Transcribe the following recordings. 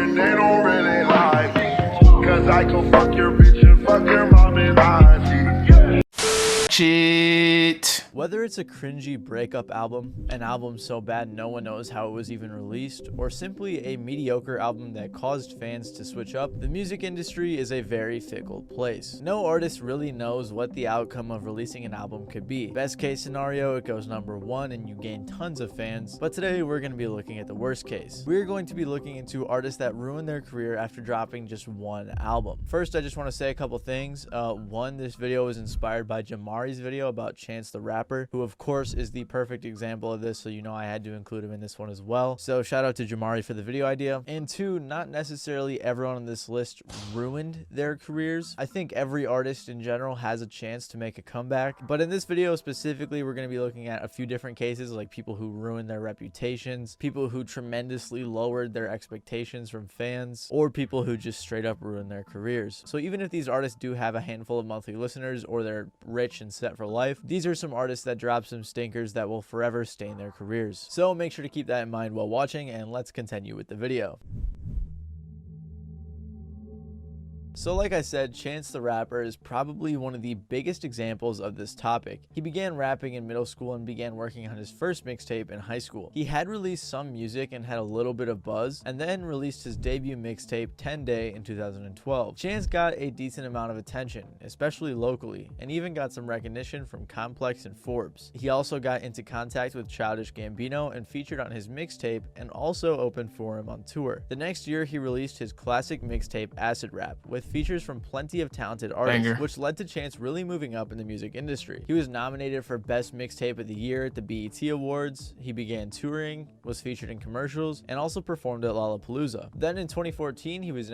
and they don't really like me. Cause I can fuck your bitch and fuck your mom and auntie. Shit. Whether it's a cringy breakup album, an album so bad no one knows how it was even released, or simply a mediocre album that caused fans to switch up, the music industry is a very fickle place. No artist really knows what the outcome of releasing an album could be. Best case scenario, it goes #1 and you gain tons of fans, but today we're going to be looking at the worst case. We're going to be looking into artists that ruined their career after dropping just one album. First, I just want to say a couple things. One, this video was inspired by Jamari's video about Chance the Rapper, who of course is the perfect example of this, so you know I had to include him in this one as well. So shout out to Jamari for the video idea. And two, not necessarily everyone on this list ruined their careers. I think every artist in general has a chance to make a comeback, but in this video specifically we're going to be looking at a few different cases, like people who ruined their reputations, people who tremendously lowered their expectations from fans, or people who just straight up ruined their careers. So even if these artists do have a handful of monthly listeners or they're rich and set for life, these are some artists that drop some stinkers that will forever stain their careers. So make sure to keep that in mind while watching, and let's continue with the video. So like I said, Chance the Rapper is probably one of the biggest examples of this topic. He began rapping in middle school and began working on his first mixtape in high school. He had released some music and had a little bit of buzz, and then released his debut mixtape 10 Day in 2012. Chance got a decent amount of attention, especially locally, and even got some recognition from Complex and Forbes. He also got into contact with Childish Gambino and featured on his mixtape, and also opened for him on tour. The next year he released his classic mixtape Acid Rap, with features from plenty of talented artists, which led to Chance really moving up in the music industry. He was nominated for Best Mixtape of the Year at the BET Awards. He began touring, was featured in commercials, and also performed at Lollapalooza. Then in 2014, he was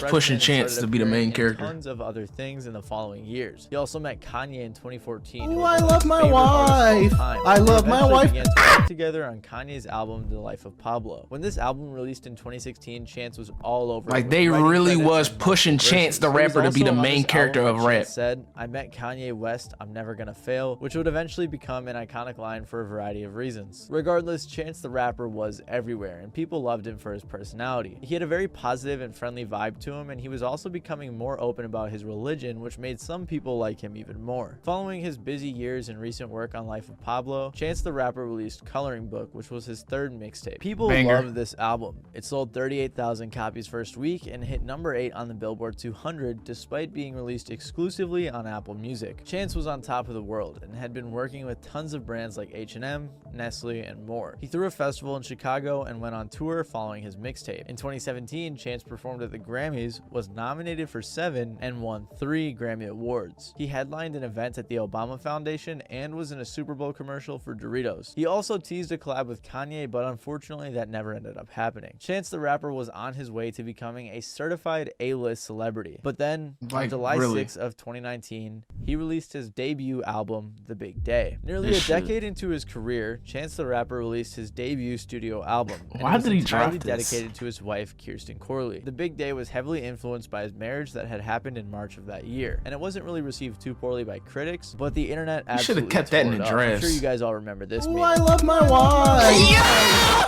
Pushing Chance to be the main character. Tons of other things in the following years. He also met Kanye in 2014. Oh, I love my wife. I love my wife. Began to work together on Kanye's album The Life of Pablo. When this album released in 2016, Chance was all over. Like they really was pushing Chance the Rapper to be the main character of rap. Said, "I met Kanye West, I'm never gonna fail," which would eventually become an iconic line for a variety of reasons. Regardless, Chance the Rapper was everywhere, and people loved him for his personality. He had a very positive and friendly vibe to him, and he was also becoming more open about his religion, which made some people like him even more. Following his busy years and recent work on Life of Pablo, Chance the Rapper released Coloring Book, which was his third mixtape. People loved this album. It sold 38,000 copies first week and hit #8 on the Billboard 200, despite being released exclusively on Apple Music. Chance was on top of the world and had been working with tons of brands like H&M, Nestle, and more. He threw a festival in Chicago and went on tour following his mixtape. In 2017, Chance performed at the Grammys, was nominated for 7, and won 3 Grammy Awards. He headlined an event at the Obama Foundation and was in a Super Bowl commercial for Doritos. He also teased a collab with Kanye, but unfortunately that never ended up happening. Chance the Rapper was on his way to becoming a certified A-list celebrity. But then, on July 6th of 2019, he released his debut album, The Big Day. Nearly a decade into his career, Chance the Rapper released his debut studio album. Why did he drop this? Dedicated to his wife, Kirsten Corley. The Big Day was heavily influenced by his marriage that had happened in March of that year, and it wasn't really received too poorly by critics, but the internet absolutely should have kept that in the dress. I'm sure you guys all remember this meme. I love my wife.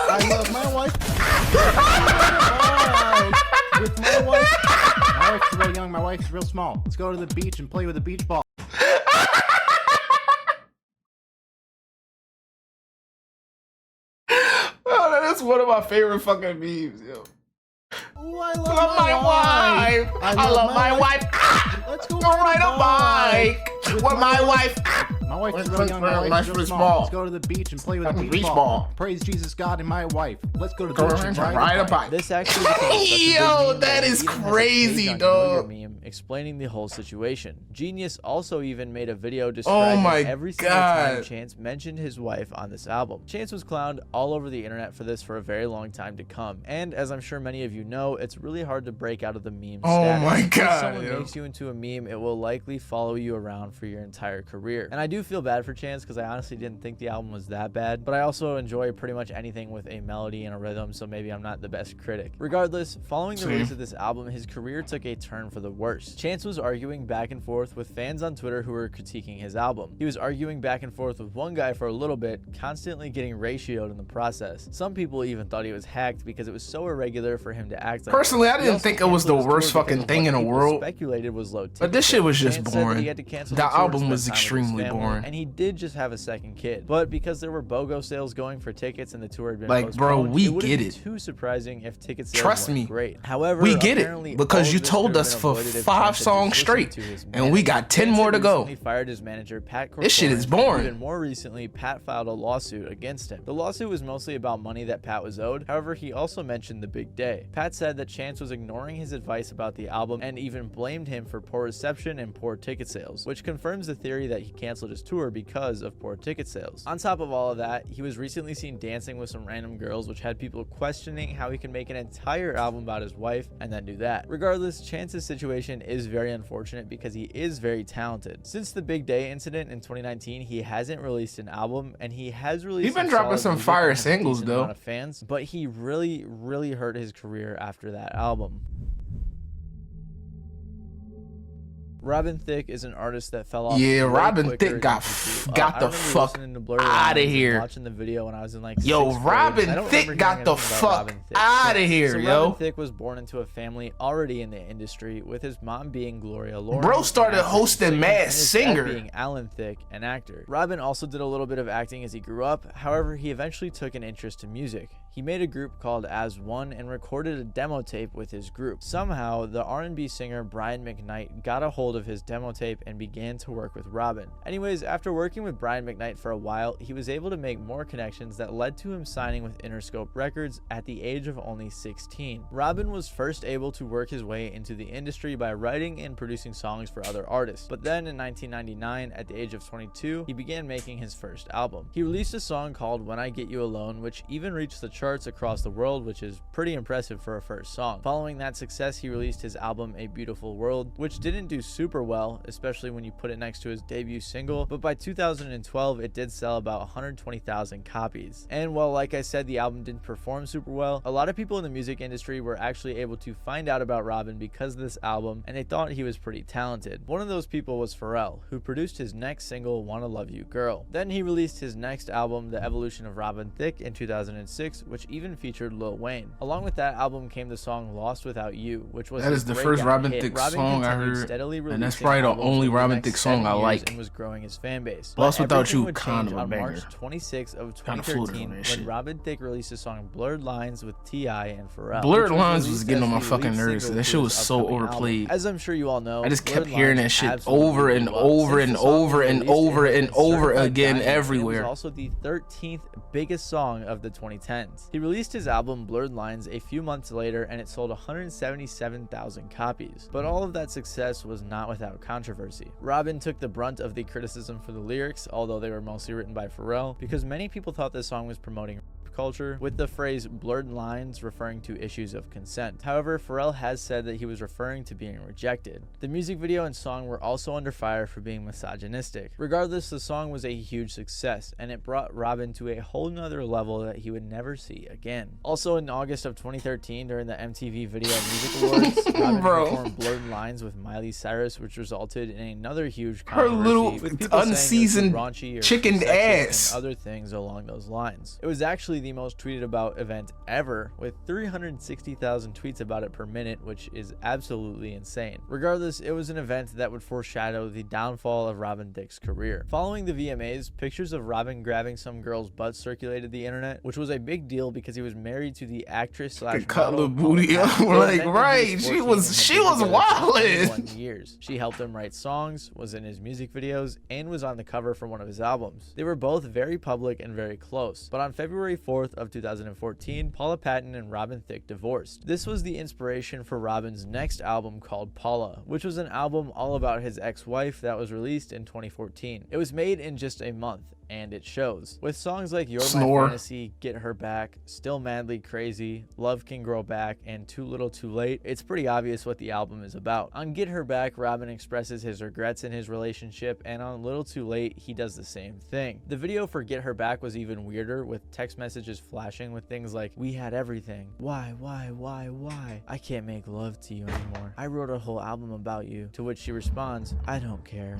I love my wife. With my wife. My wife's real young, my wife's real small. Let's go to the beach and play with a beach ball. Oh, that is one of my favorite fucking memes, yo. Ooh, I love my wife. I love my wife. Let's go ride a bike with my wife. My wife's real young, my wife's real small. Let's go to the beach and play with a beach ball. Praise Jesus God and my wife. Let's go to the beach and ride a bike. This actually yo, that is crazy, dog. Meme explaining the whole situation. Genius also even made a video describing every single time Chance mentioned his wife on this album. Chance was clowned all over the internet for this for a very long time to come, and as I'm sure many of you know, it's really hard to break out of the meme status. My God, if someone makes you into a meme, it will likely follow you around for your entire career. And I do do feel bad for Chance because I honestly didn't think the album was that bad, but I also enjoy pretty much anything with a melody and a rhythm, so maybe I'm not the best critic. Regardless, following the release of this album, his career took a turn for the worse. Chance was arguing back and forth with fans on Twitter who were critiquing his album. He was arguing back and forth with one guy for a little bit, constantly getting ratioed in the process. Some people even thought he was hacked because it was so irregular for him to act like Personally, that. I didn't think it was the worst fucking thing in the world. Speculated was low ticket. But this shit was just boring. That album was extremely boring. And he did just have a second kid. But because there were BOGO sales going for tickets and the tour had been like, bro, we get it. Too surprising if ticket sales Trust me. Great. However, we get it because you told us for 5 songs straight, and we got 10 more to go. Fired his manager, Pat. This shit is boring. Even more recently, Pat filed a lawsuit against him. The lawsuit was mostly about money that Pat was owed. However, he also mentioned the big day. Pat said that Chance was ignoring his advice about the album and even blamed him for poor reception and poor ticket sales, which confirms the theory that he canceled his tour because of poor ticket sales. On top of all of that, he was recently seen dancing with some random girls, which had people questioning how he can make an entire album about his wife and then do that. Regardless, Chance's situation is very unfortunate because he is very talented. Since the Big Day incident in 2019, he hasn't released an album, and he has released. He's been dropping some fire singles though. Of fans, but he really hurt his career after that album. Robin Thicke is an artist that fell off. Yeah, Robin Thicke got the fuck out of here. Watching the video when I was in like Robin Thicke got the fuck out of here, yo. Robin Thicke was born into a family already in the industry, with his mom being Gloria Loring. Bro started hosting Masked Singer, being Alan Thicke, an actor. Robin also did a little bit of acting as he grew up. However, he eventually took an interest in music. He made a group called As One and recorded a demo tape with his group. Somehow, the R&B singer Brian McKnight got a hold of his demo tape and began to work with Robin. Anyways, after working with Brian McKnight for a while, he was able to make more connections that led to him signing with Interscope Records at the age of only 16. Robin was first able to work his way into the industry by writing and producing songs for other artists. But then in 1999, at the age of 22, he began making his first album. He released a song called When I Get You Alone, which even reached the charts across the world, which is pretty impressive for a first song. Following that success, he released his album A Beautiful World, which didn't do super well, especially when you put it next to his debut single, but by 2012 it did sell about 120,000 copies. And while, like I said, the album didn't perform super well, a lot of people in the music industry were actually able to find out about Robin because of this album, and they thought he was pretty talented. One of those people was Pharrell, who produced his next single, Wanna Love You Girl. Then he released his next album, The Evolution of Robin Thicke, in 2006, which even featured Lil Wayne. Along with that album came the song Lost Without You, which was the first Robin Thicke song I heard, and that's probably the only Robin Thicke song I like. And was growing his fan base. Lost Without You, kind of a banger. March 26 of 2013, when Robin Thicke released a song Blurred Lines with T.I. and Pharrell. Blurred Lines was getting on my fucking nerves. That shit was so overplayed. As I'm sure you all know, I just kept hearing that shit over and over and over and over and over again everywhere. It was also the 13th biggest song of the 2010s. He released his album Blurred Lines a few months later, and it sold 177,000 copies. But all of that success was not without controversy. Robin took the brunt of the criticism for the lyrics, although they were mostly written by Pharrell, because many people thought this song was promoting culture, with the phrase blurred lines referring to issues of consent. However, Pharrell has said that he was referring to being rejected. The music video and song were also under fire for being misogynistic. Regardless, the song was a huge success, and it brought Robin to a whole nother level that he would never see again. Also, in August of 2013, during the MTV Video Music Awards, Robin performed Blurred Lines with Miley Cyrus, which resulted in another huge controversy, her little with people unseasoned raunchy or chickened ass and other things along those lines. It was actually the most tweeted about event ever, with 360,000 tweets about it per minute, which is absolutely insane. Regardless, it was an event that would foreshadow the downfall of Robin Thicke's career. Following the VMAs, pictures of Robin grabbing some girl's butt circulated the internet, which was a big deal because he was married to the actress slash model booty. Like, right, she was wildin'. Years. She helped him write songs, was in his music videos, and was on the cover for one of his albums. They were both very public and very close, but on February 4th of 2014, Paula Patton and Robin Thicke divorced. This was the inspiration for Robin's next album called Paula, which was an album all about his ex-wife that was released in 2014. It was made in just a month, and it shows. With songs like You're Snore. My Fantasy, Get Her Back, Still Madly Crazy, Love Can Grow Back, and Too Little Too Late, it's pretty obvious what the album is about. On Get Her Back, Robin expresses his regrets in his relationship, and on Little Too Late, he does the same thing. The video for Get Her Back was even weirder, with text messages flashing with things like, "We had everything. Why? I can't make love to you anymore. I wrote a whole album about you." To which she responds, "I don't care."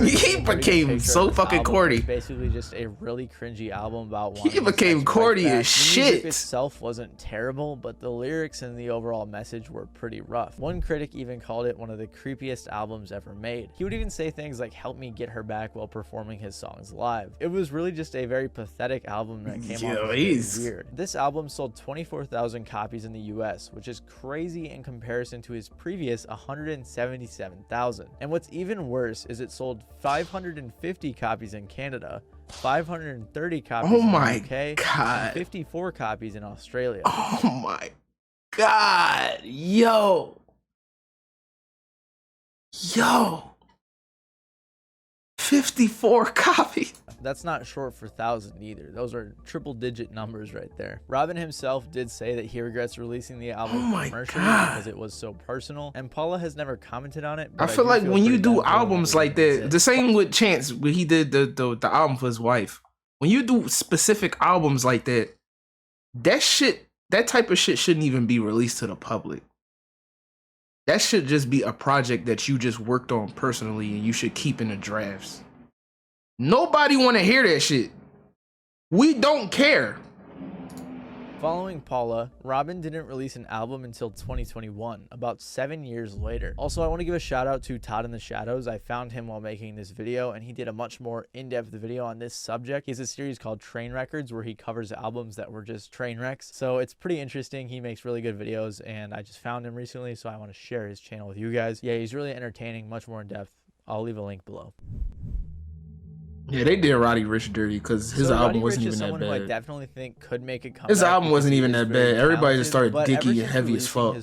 He became so fucking corny. Basically just a really cringy album about He became corny as shit. The music itself wasn't terrible, but the lyrics and the overall message were pretty rough. One critic even called it one of the creepiest albums ever made. He would even say things like "help me get her back" while performing his songs live. It was really just a very pathetic album that came off as weird. This album sold 24,000 copies in the US, which is crazy in comparison to his previous 177,000. And what's even worse is it sold 550 copies in Canada, 530 copies in the UK, and 54 copies in Australia. Oh my god. Yo. 54 copies. That's not short for 1,000 either. Those are triple digit numbers right there. Robin himself did say that he regrets releasing the album commercially because it was so personal, and Paula has never commented on it. I feel like when you do albums like that, the same with Chance when he did the album for his wife. When you do specific albums like that, that type of shit shouldn't even be released to the public. That should just be a project that you just worked on personally and you should keep in the drafts. Nobody want to hear that shit. We don't care. Following Paula, Robin didn't release an album until 2021, about 7 years later. Also, I want to give a shout out to Todd in the Shadows. I found him while making this video, and he did a much more in-depth video on this subject. He has a series called Train Records where he covers albums that were just train wrecks. So it's pretty interesting. He makes really good videos, and I just found him recently, so I want to share his channel with you guys. Yeah, he's really entertaining, much more in depth. I'll leave a link below. Yeah, they did Roddy Ricch dirty because his album wasn't even that bad. Who I definitely think could make a comeback. His album wasn't even that bad. Everybody just started dicky and heavy as fuck.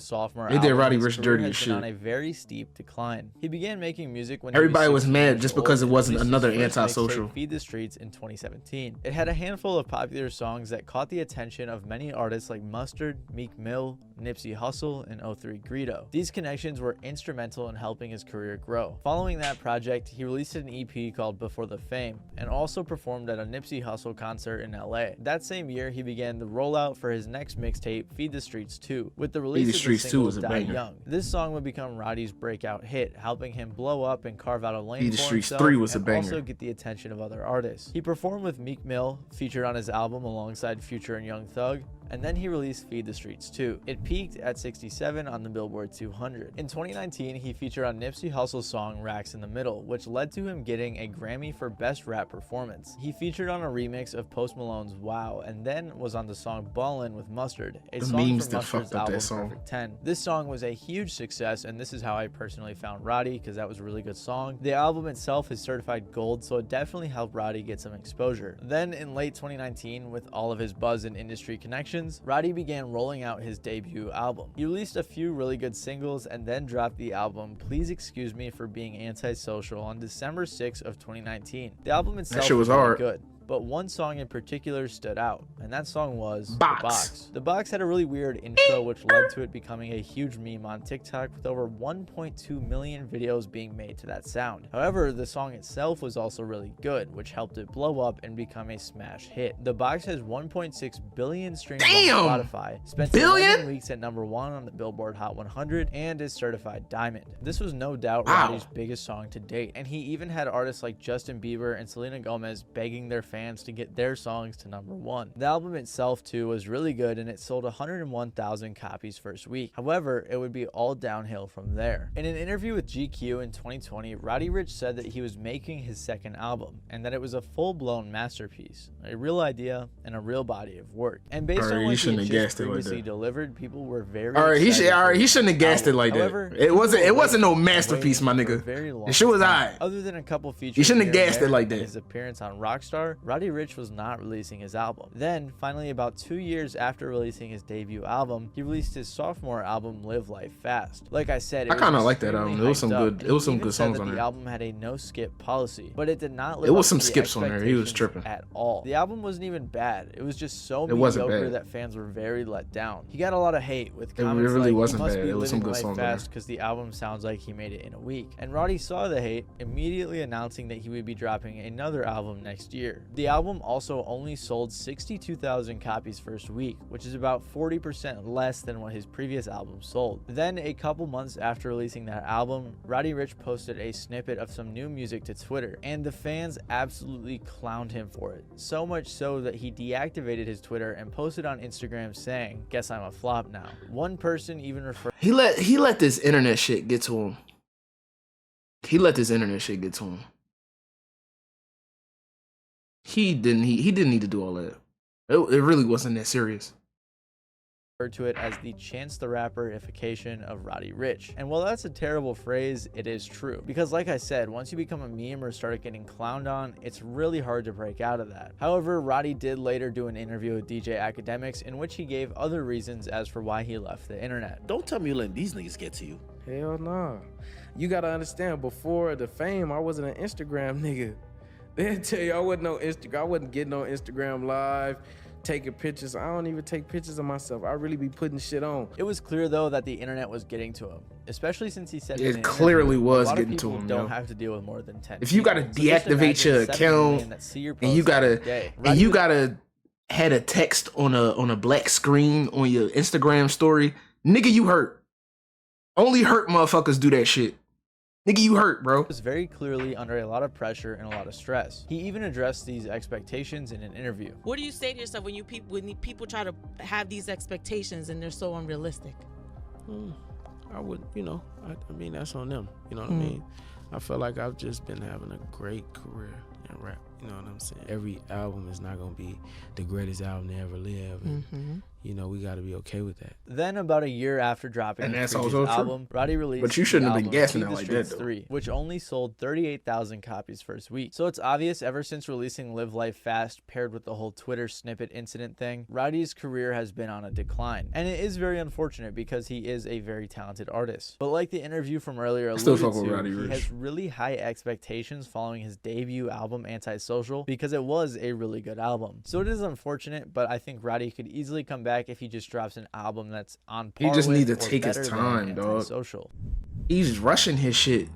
They did Roddy Ricch dirty as shit. On a very steep decline. He began making music when everybody was mad just because it wasn't another antisocial. Feed the Streets in 2017. It had a handful of popular songs that caught the attention of many artists like Mustard, Meek Mill, Nipsey Hussle, and 03 Greedo. These connections were instrumental in helping his career grow. Following that project, he released an EP called Before the Fame, and also performed at a Nipsey Hussle concert in LA. That same year, he began the rollout for his next mixtape, Feed the Streets 2, with the release of the single Die Young. This song would become Roddy's breakout hit, helping him blow up and carve out a lane for himself, and also get the attention of other artists. He performed with Meek Mill, featured on his album alongside Future and Young Thug, and then he released Feed the Streets 2. It peaked at 67 on the Billboard 200. In 2019, he featured on Nipsey Hussle's song Racks in the Middle, which led to him getting a Grammy for Best Rap Performance. He featured on a remix of Post Malone's Wow, and then was on the song Ballin' with Mustard, a song from Mustard's album Perfect 10. This song was a huge success, and this is how I personally found Roddy, because that was a really good song. The album itself is certified gold, so it definitely helped Roddy get some exposure. Then in late 2019, with all of his buzz and industry connections, Roddy began rolling out his debut album. He released a few really good singles and then dropped the album Please Excuse Me for Being Antisocial on December 6th of 2019. The album itself was really good, but one song in particular stood out, and that song was The Box. The Box had a really weird intro, which led to it becoming a huge meme on TikTok with over 1.2 million videos being made to that sound. However, the song itself was also really good, which helped it blow up and become a smash hit. The Box has 1.6 billion streams on Spotify, spent 11 weeks at #1 on the Billboard Hot 100, and is certified diamond. This was no doubt Roddy's biggest song to date, and he even had artists like Justin Bieber and Selena Gomez begging their fans to get their songs to #1. The album itself too was really good, and it sold 101,000 copies first week. However, it would be all downhill from there. In an interview with GQ in 2020, Roddy Ricch said that he was making his second album and that it was a full-blown masterpiece, a real idea and a real body of work. And based on what he had previously delivered, people were very excited. He shouldn't have gassed it like that. It wasn't no masterpiece, my nigga. The shit was alright. Other than a couple features, he shouldn't have gassed it like that. His appearance on Rockstar, Roddy Ricch was not releasing his album. Then, finally about 2 years after releasing his debut album, he released his sophomore album, Live Life Fast. Like I said, I kind of like that album. It was some good. It was some good songs on there. The album had a no skip policy, but it did not live It was up some to the skips on there. He was tripping at all. The album wasn't even bad. It was just so mediocre that fans were very let down. He got a lot of hate with comments like, "He must be living life fast because the album sounds like he made it in a week." And Roddy saw the hate, immediately announcing that he would be dropping another album next year. The album also only sold 62,000 copies first week, which is about 40% less than what his previous album sold. Then, a couple months after releasing that album, Roddy Ricch posted a snippet of some new music to Twitter, and the fans absolutely clowned him for it. So much so that he deactivated his Twitter and posted on Instagram saying, "Guess I'm a flop now." One person even referred He let this internet shit get to him. He let this internet shit get to him. He didn't need to do all that. It really wasn't that serious. to it as the Chance the Rapper-ification of Roddy Ricch. And while that's a terrible phrase, it is true. Because like I said, once you become a meme or start getting clowned on, it's really hard to break out of that. However, Roddy did later do an interview with DJ Academics in which he gave other reasons as for why he left the internet. Don't tell me you letting these niggas get to you. Hell nah. You gotta understand, before the fame, I wasn't an Instagram nigga. They'd tell you I wasn't on Instagram. I wasn't getting on Instagram live, taking pictures. I don't even take pictures of myself. I really be putting shit on. It was clear though that the internet was getting to him, especially since he said it clearly was getting to him. A lot of people don't have to deal with more than 10. If you gotta deactivate your account and you gotta had a text on a black screen on your Instagram story, nigga, you hurt. Only hurt motherfuckers do that shit. Nigga, you hurt, bro. He was very clearly under a lot of pressure and a lot of stress. He even addressed these expectations in an interview. What do you say to yourself when people try to have these expectations and they're so unrealistic? I would, I mean, that's on them. You know what I mean? I feel like I've just been having a great career in rap. You know what I'm saying? Every album is not gonna be the greatest album to ever live. And, we gotta be okay with that. Then about a year after dropping his previous album, Roddy released But you shouldn't have been gassing it like that, though. 3, which only sold 38,000 copies first week. So it's obvious ever since releasing Live Life Fast paired with the whole Twitter snippet incident thing, Roddy's career has been on a decline. And it is very unfortunate because he is a very talented artist. But like the interview from earlier alluded to, he has really high expectations following his debut album Antisocial because it was a really good album. So it is unfortunate, but I think Roddy could easily come back if he just drops an album that's on par. He just with need to or take his better time, than dog. Antisocial. He's rushing his shit.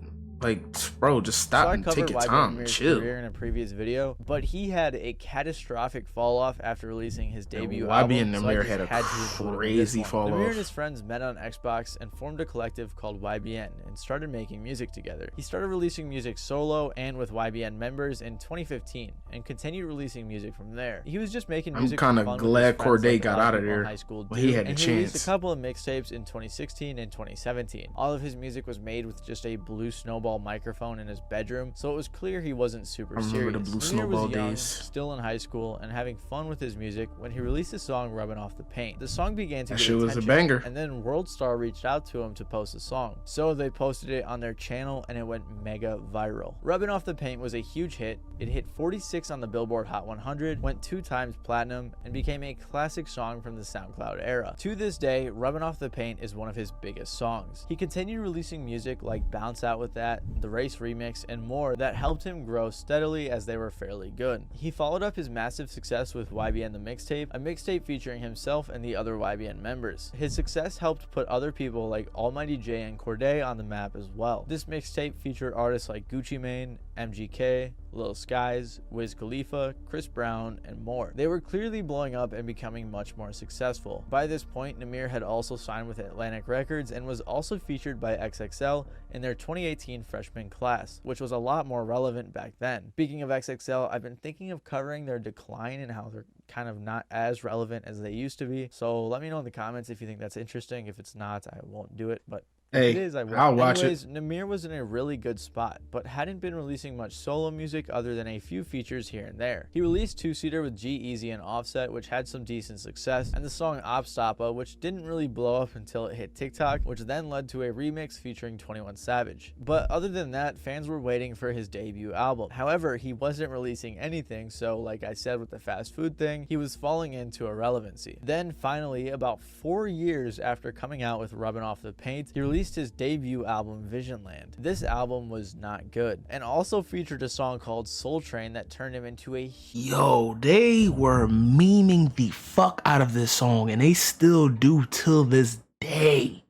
Like, bro, just stop and take your time. Chill. Career in a previous video, but he had a catastrophic fall off after releasing his debut album. YB and Namir had a crazy fall off. Namir and his friends met on Xbox and formed a collective called YBN and started making music together. He started releasing music solo and with YBN members in 2015 and continued releasing music from there. He was just making music. I'm kind of glad Corday got out of there. High school he had a chance. He released a couple of mixtapes in 2016 and 2017. All of his music was made with just a blue snowball microphone in his bedroom, so it was clear he wasn't super serious. The blue Namir snowball was young, days. still in high school and having fun with his music when he released the song Rubbing Off the Paint. The song began to get shit was a attention, banger. and then Worldstar reached out to him to post the song, so they posted it on their channel and it went mega viral. Rubbing Off the Paint was a huge hit. It hit 46 on the Billboard Hot 100, went 2 times platinum, and became a classic song from the SoundCloud era. To this day, Rubbing Off the Paint is one of his biggest songs. He continued releasing music like Bounce Out With That, The Race Remix, and more that helped him grow steadily as they were fairly good. He followed up his massive success with YBN The Mixtape, a mixtape featuring himself and the other YBN members. His success helped put other people like Almighty J and Corday on the map as well. This mixtape featured artists like Gucci Mane, MGK, Lil Skies, Wiz Khalifa, Chris Brown, and more. They were clearly blowing up and becoming much more successful. By this point, Namir had also signed with Atlantic Records and was also featured by XXL in their 2018 freshman class, which was a lot more relevant back then. Speaking of XXL, I've been thinking of covering their decline and how they're kind of not as relevant as they used to be. So let me know in the comments if you think that's interesting. If it's not, I won't do it, but Hey, If it is, I will. I'll watch Anyways, it. Namir was in a really good spot, but hadn't been releasing much solo music other than a few features here and there. He released Two-Seater with G-Eazy and Offset, which had some decent success, and the song Opstoppa, which didn't really blow up until it hit TikTok, which then led to a remix featuring 21 Savage. But other than that, fans were waiting for his debut album. However, he wasn't releasing anything, so like I said with the fast food thing, he was falling into irrelevancy. Then finally, about 4 years after coming out with Rubbing Off the Paint, he released his debut album Visionland. This album was not good, and also featured a song called Soul Train that turned him into a Yo, they were memeing the fuck out of this song, and they still do till this day.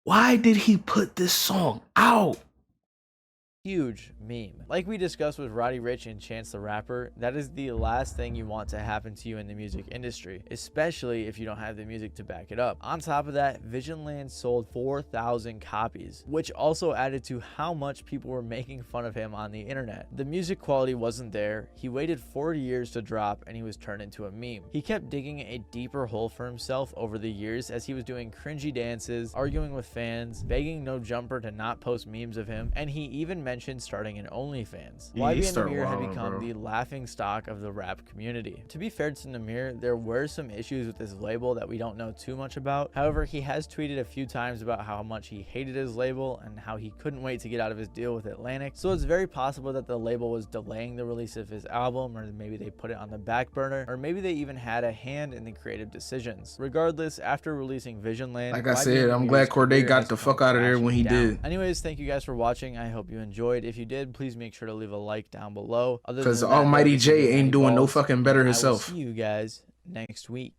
Why did he put this song out? huge meme. Like we discussed with Roddy Ricch and Chance the Rapper, that is the last thing you want to happen to you in the music industry, especially if you don't have the music to back it up. On top of that, Visionland sold 4,000 copies, which also added to how much people were making fun of him on the internet. The music quality wasn't there, he waited 4 years to drop, and he was turned into a meme. He kept digging a deeper hole for himself over the years as he was doing cringy dances, arguing with fans, begging No Jumper to not post memes of him, and he even mentioned starting an OnlyFans. YB and Namir had become the laughing stock of the rap community. To be fair to Namir, there were some issues with his label that we don't know too much about. However, he has tweeted a few times about how much he hated his label and how he couldn't wait to get out of his deal with Atlantic. So it's very possible that the label was delaying the release of his album, or maybe they put it on the back burner, or maybe they even had a hand in the creative decisions. Regardless, after releasing Visionland, like I said, I'm glad Corday got the fuck out of there when he did. Anyways, thank you guys for watching. I hope you enjoyed. If you did, please make sure to leave a like down below. Because Almighty J ain't doing no fucking better herself. See you guys next week.